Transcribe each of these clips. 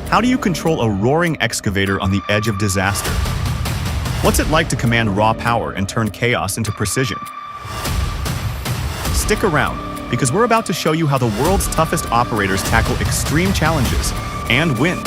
How do you control a roaring excavator on the edge of disaster? What's it like to command raw power and turn chaos into precision? Stick around, because we're about to show you how the world's toughest operators tackle extreme challenges and win.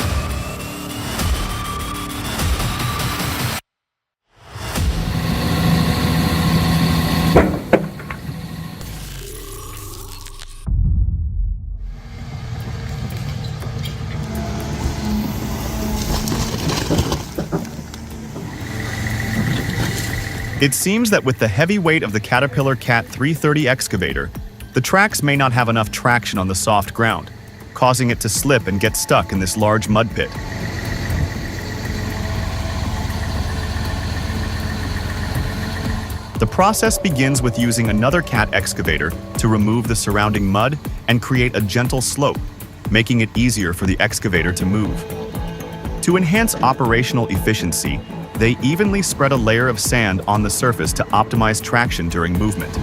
It seems that with the heavy weight of the Caterpillar Cat 330 excavator, the tracks may not have enough traction on the soft ground, causing it to slip and get stuck in this large mud pit. The process begins with using another Cat excavator to remove the surrounding mud and create a gentle slope, making it easier for the excavator to move. To enhance operational efficiency, they evenly spread a layer of sand on the surface to optimize traction during movement.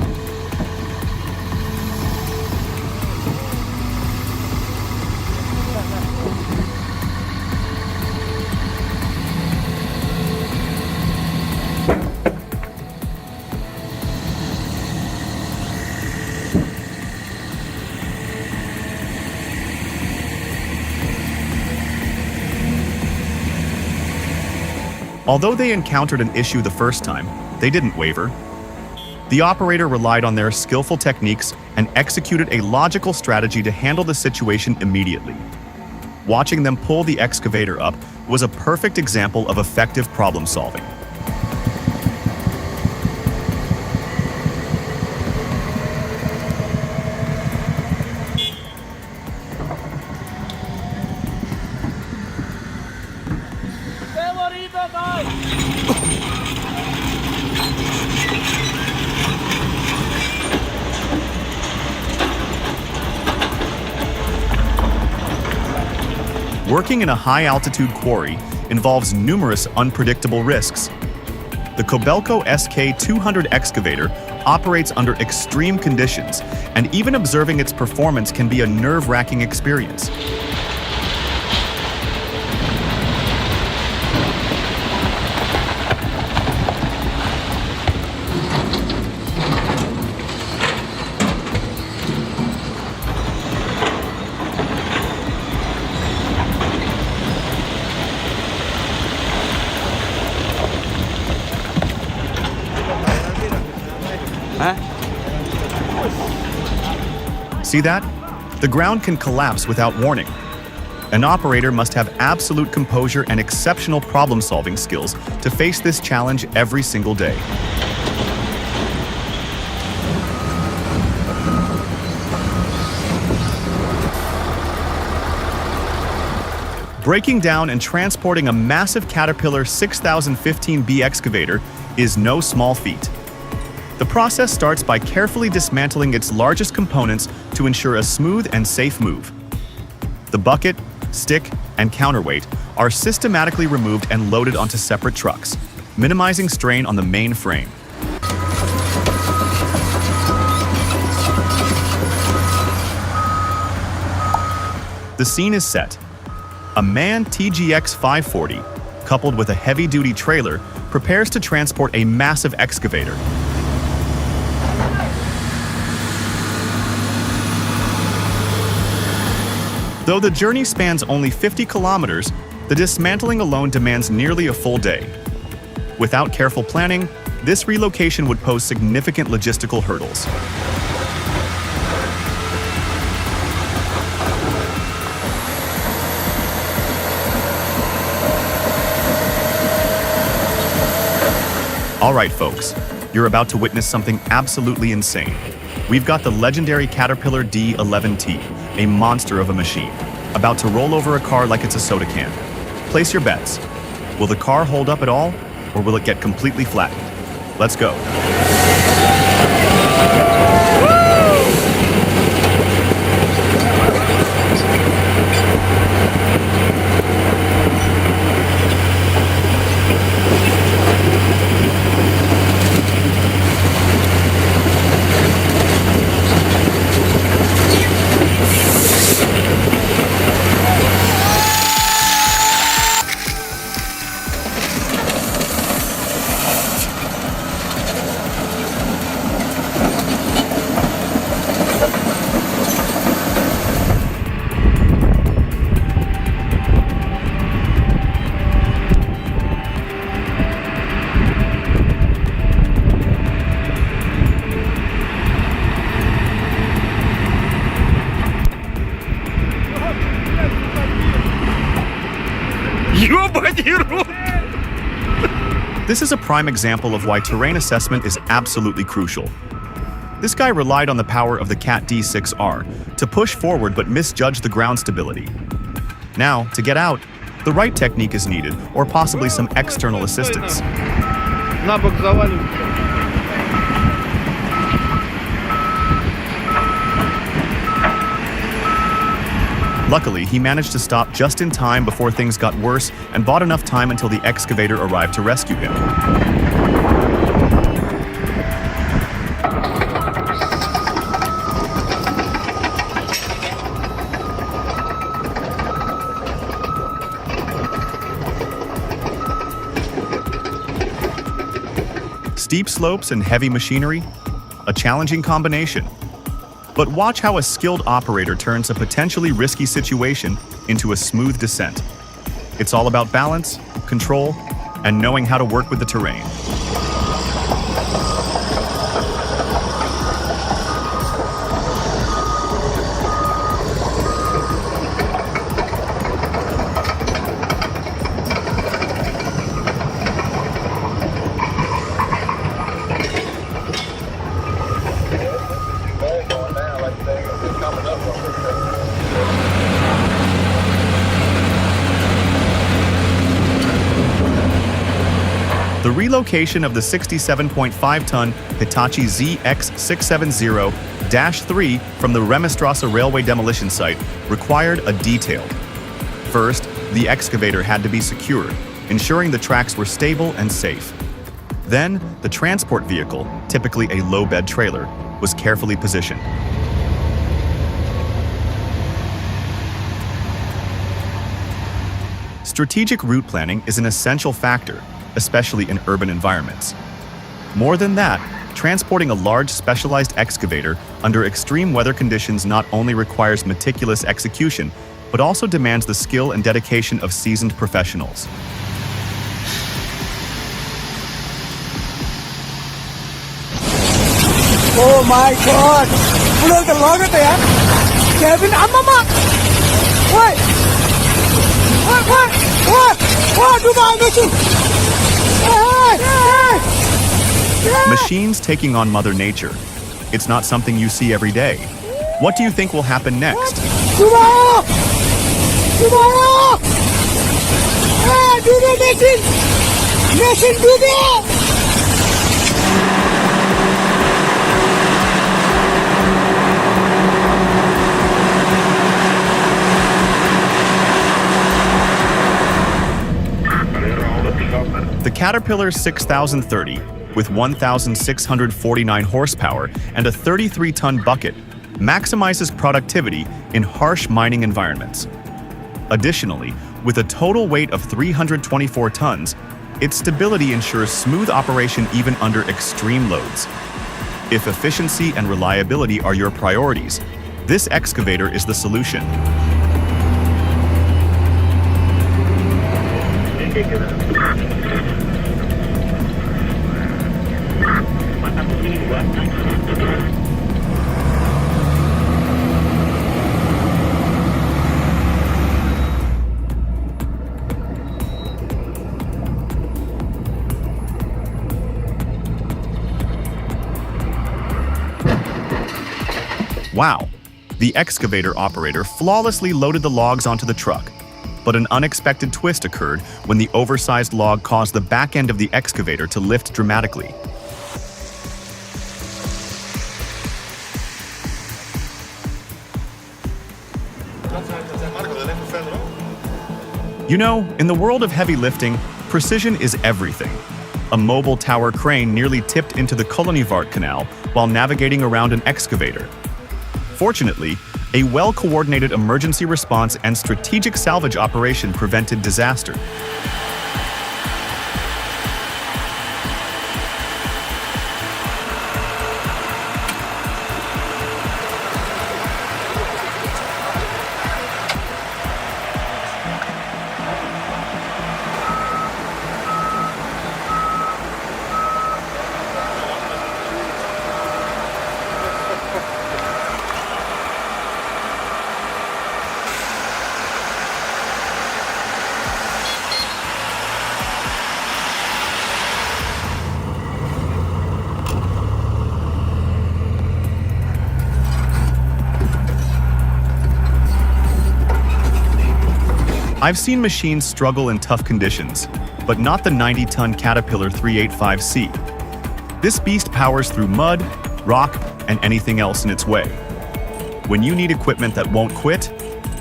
Although they encountered an issue the first time, they didn't waver. The operator relied on their skillful techniques and executed a logical strategy to handle the situation immediately. Watching them pull the excavator up was a perfect example of effective problem solving. Working in a high-altitude quarry involves numerous unpredictable risks. The Kobelco SK200 excavator operates under extreme conditions, and even observing its performance can be a nerve-wracking experience. See that? The ground can collapse without warning. An operator must have absolute composure and exceptional problem-solving skills to face this challenge every single day. Breaking down and transporting a massive Caterpillar 6015B excavator is no small feat. The process starts by carefully dismantling its largest components to ensure a smooth and safe move. The bucket, stick, and counterweight are systematically removed and loaded onto separate trucks, minimizing strain on the main frame. The scene is set. A MAN TGX 540, coupled with a heavy-duty trailer, prepares to transport a massive excavator. Though the journey spans only 50 kilometers, the dismantling alone demands nearly a full day. Without careful planning, this relocation would pose significant logistical hurdles. All right, folks, you're about to witness something absolutely insane. We've got the legendary Caterpillar D11T, a monster of a machine, about to roll over a car like it's a soda can. Place your bets. Will the car hold up at all, or will it get completely flattened? Let's go. This is a prime example of why terrain assessment is absolutely crucial. This guy relied on the power of the Cat D6R to push forward but misjudged the ground stability. Now, to get out, the right technique is needed, or possibly some external assistance. Luckily, he managed to stop just in time before things got worse and bought enough time until the excavator arrived to rescue him. Steep slopes and heavy machinery? A challenging combination. But watch how a skilled operator turns a potentially risky situation into a smooth descent. It's all about balance, control, and knowing how to work with the terrain. The relocation of the 67.5-ton Hitachi ZX670-3 from the Remestrasse railway demolition site required a detail. First, the excavator had to be secured, ensuring the tracks were stable and safe. Then, the transport vehicle, typically a low-bed trailer, was carefully positioned. Strategic route planning is an essential factor, especially in urban environments. More than that, transporting a large specialized excavator under extreme weather conditions not only requires meticulous execution, but also demands the skill and dedication of seasoned professionals. Oh my God! Look at longer there. Kevin, What? Do my mission. Machines taking on Mother Nature. It's not something you see every day. What do you think will happen next? Tomorrow! Do the mission! Do that! The Caterpillar 6030, with 1,649 horsepower and a 33-ton bucket, maximizes productivity in harsh mining environments. Additionally, with a total weight of 324 tons, its stability ensures smooth operation even under extreme loads. If efficiency and reliability are your priorities, this excavator is the solution. Wow! The excavator operator flawlessly loaded the logs onto the truck. But an unexpected twist occurred when the oversized log caused the back end of the excavator to lift dramatically. You know, in the world of heavy lifting, precision is everything. A mobile tower crane nearly tipped into the Kolonivart Canal while navigating around an excavator. Fortunately, a well-coordinated emergency response and strategic salvage operation prevented disaster. I've seen machines struggle in tough conditions, but not the 90-ton Caterpillar 385C. This beast powers through mud, rock, and anything else in its way. When you need equipment that won't quit,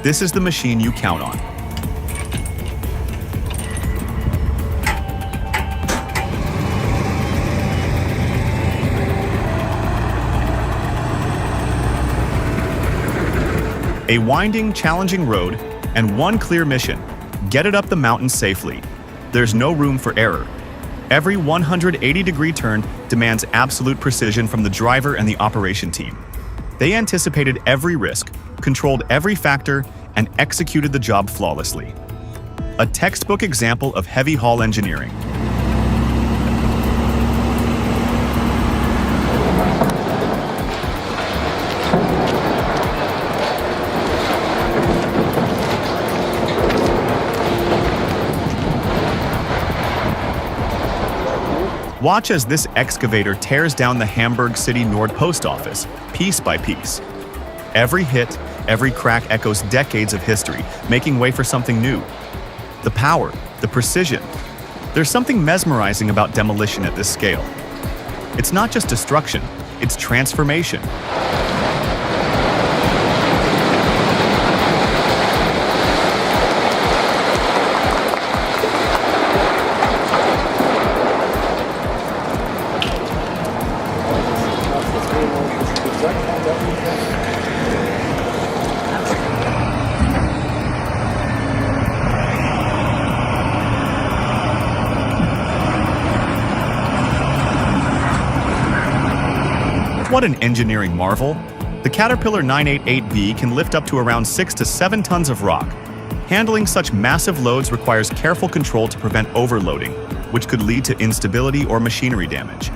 this is the machine you count on. A winding, challenging road, and one clear mission: get it up the mountain safely. There's no room for error. Every 180-degree turn demands absolute precision from the driver and the operation team. They anticipated every risk, controlled every factor, and executed the job flawlessly. A textbook example of heavy haul engineering. Watch as this excavator tears down the Hamburg City Nord post office, piece by piece. Every hit, every crack echoes decades of history, making way for something new. The power, the precision. There's something mesmerizing about demolition at this scale. It's not just destruction, it's transformation. What an engineering marvel! The Caterpillar 988B can lift up to around 6 to 7 tons of rock. Handling such massive loads requires careful control to prevent overloading, which could lead to instability or machinery damage.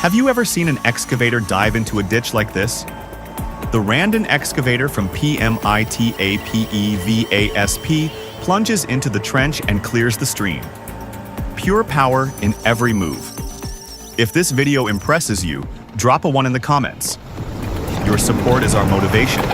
Have you ever seen an excavator dive into a ditch like this? The Randon excavator from PMITAPEVASP plunges into the trench and clears the stream. Pure power in every move. If this video impresses you, drop a 1 in the comments. Your support is our motivation.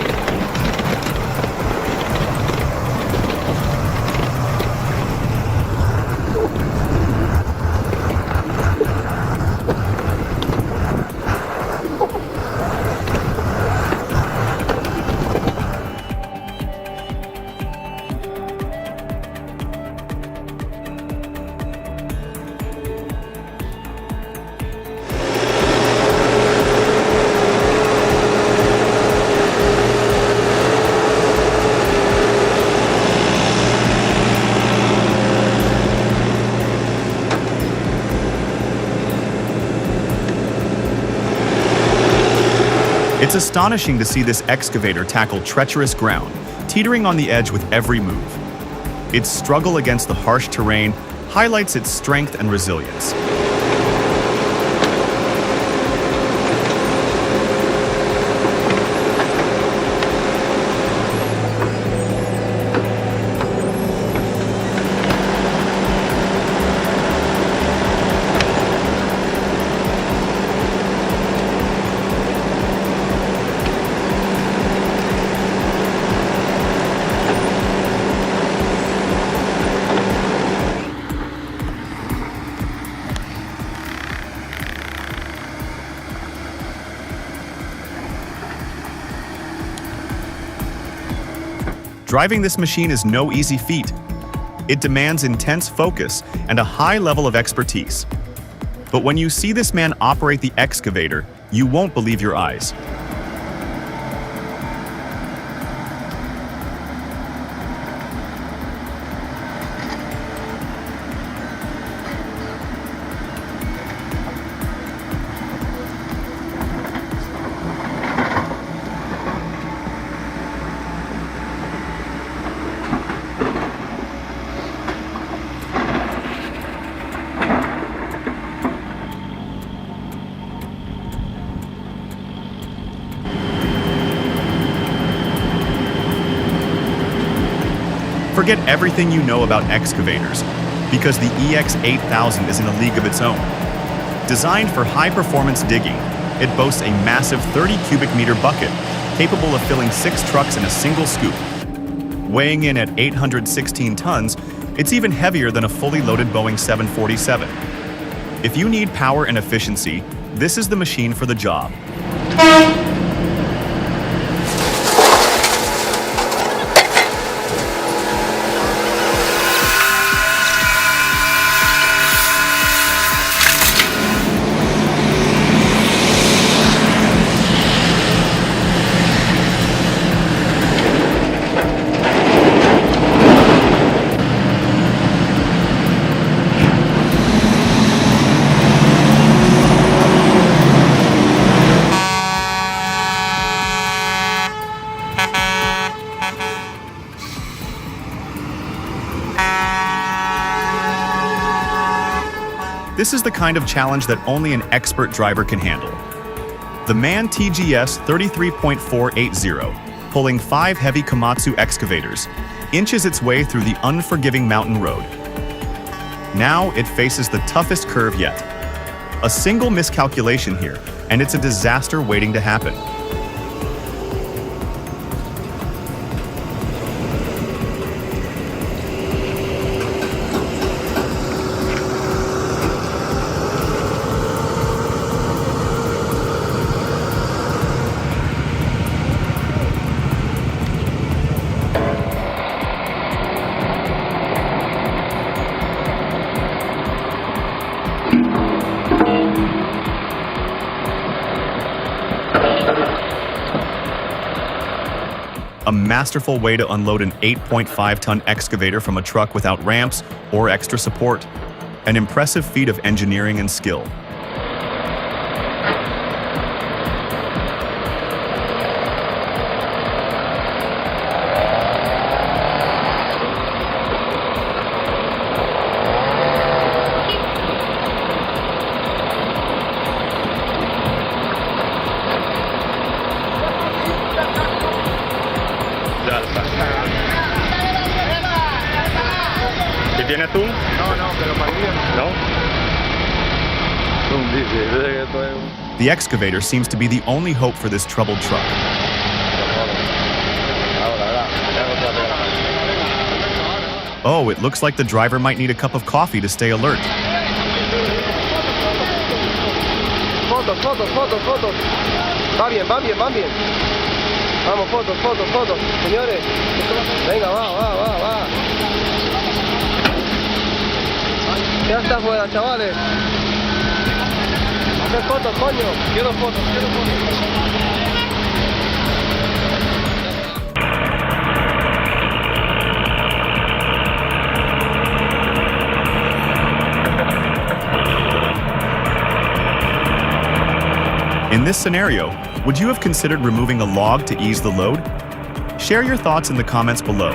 It's astonishing to see this excavator tackle treacherous ground, teetering on the edge with every move. Its struggle against the harsh terrain highlights its strength and resilience. Driving this machine is no easy feat. It demands intense focus and a high level of expertise. But when you see this man operate the excavator, you won't believe your eyes. Forget everything you know about excavators, because the EX8000 is in a league of its own. Designed for high-performance digging, it boasts a massive 30 cubic meter bucket, capable of filling 6 trucks in a single scoop. Weighing in at 816 tons, it's even heavier than a fully loaded Boeing 747. If you need power and efficiency, this is the machine for the job. This is the kind of challenge that only an expert driver can handle. The MAN TGS 33.480, pulling 5 heavy komatsu excavators, inches its way through the unforgiving mountain road. Now it faces the toughest curve yet. A single miscalculation here, and it's a disaster waiting to happen. A masterful way to unload an 8.5-ton excavator from a truck without ramps or extra support. An impressive feat of engineering and skill. ¿Y tiene atún? No, pero parido. No. The excavator seems to be the only hope for this troubled truck. Oh, it looks like the driver might need a cup of coffee to stay alert. Fotos. Va bien. Vamos, fotos. Señores. Venga, va. Ya está fuera, chavales. Hacer fotos, coño. Quiero fotos. In this scenario, would you have considered removing a log to ease the load? Share your thoughts in the comments below.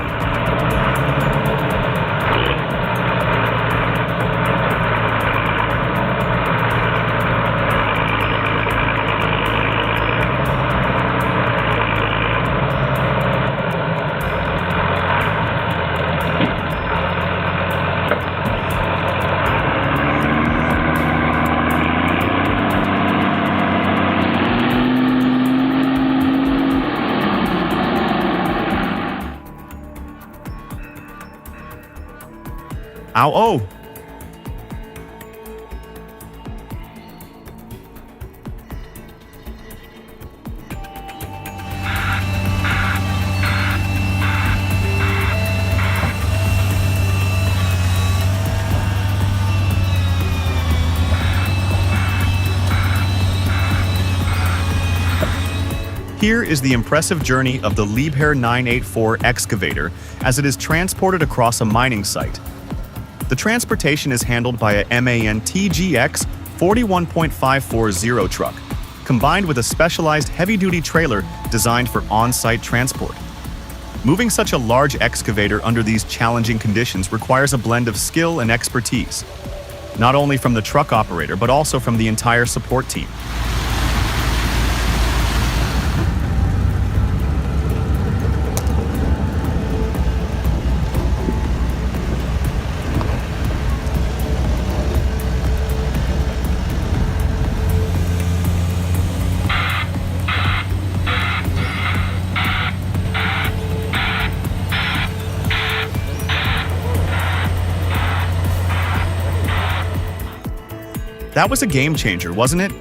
Ow, oh! Here is the impressive journey of the Liebherr 984 excavator as it is transported across a mining site. The transportation is handled by a MAN TGX 41.540 truck, combined with a specialized heavy-duty trailer designed for on-site transport. Moving such a large excavator under these challenging conditions requires a blend of skill and expertise, not only from the truck operator but also from the entire support team. That was a game changer, wasn't it?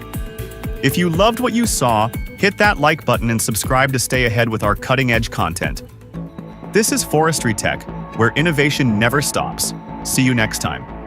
If you loved what you saw, hit that like button and subscribe to stay ahead with our cutting-edge content. This is Forestry Tech, where innovation never stops. See you next time.